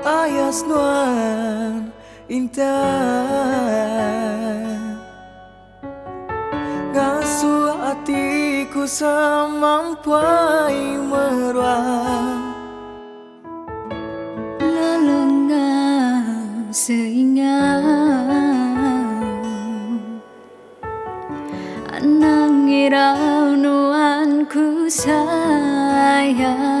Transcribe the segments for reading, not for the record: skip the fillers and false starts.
ayas nuan intan ngasuh hatiku samampai meruang lelengah seingat anang irau nuanku sayang.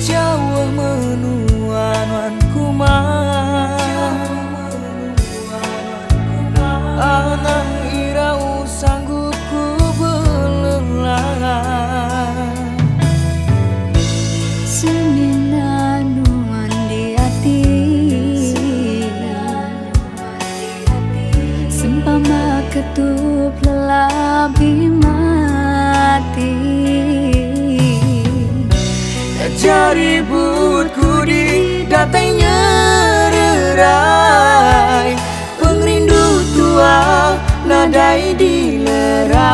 Jauh menuan kumah anang irau sanggup ku belelah Seminanuan di hati sempama ketup lelabi mati jaributku di datanya rerai pengrindu tua nadai dilerai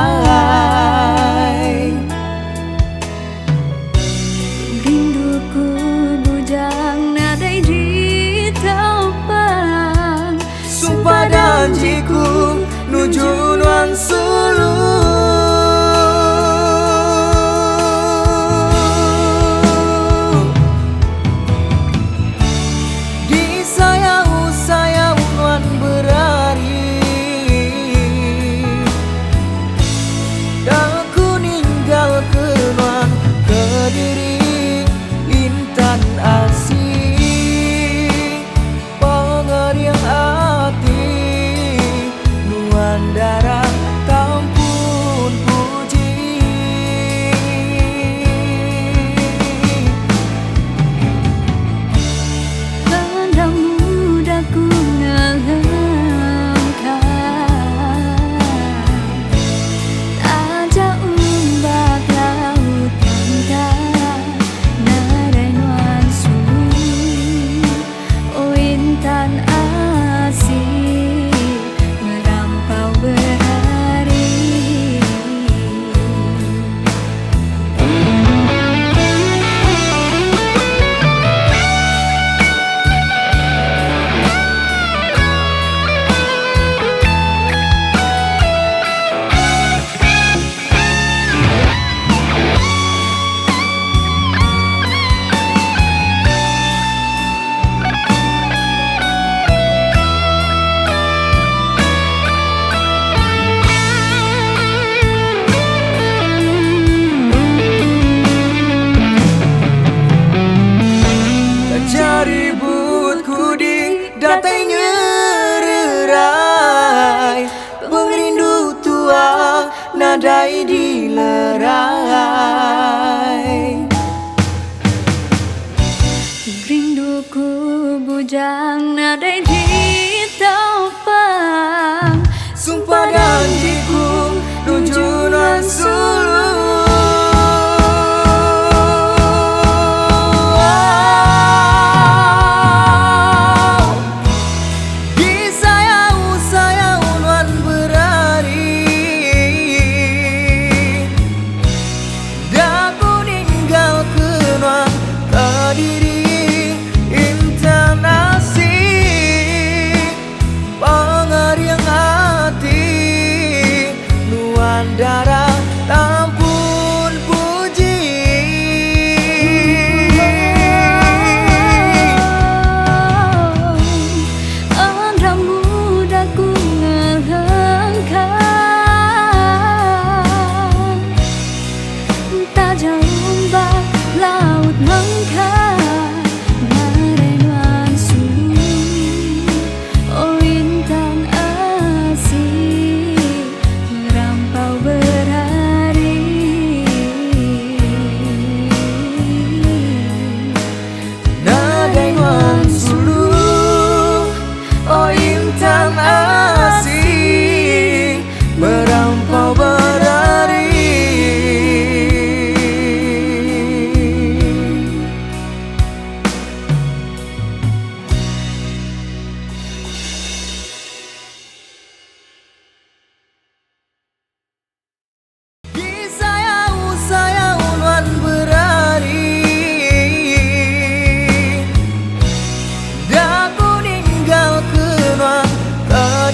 rinduku bujang nadai di taupang sumpah janjiku nuju nuan sulu darah tampun puji kadang mudah ku ngelengkap aja umbak laut pantai nadai nuan sulu oh intan asih merampau berhari jaributku di datanya rerai pengrindu tua nadai dilerai rinduku bujang nadai di taupang sumpah janjiku nuju nuan sulu diri intan asih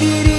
diri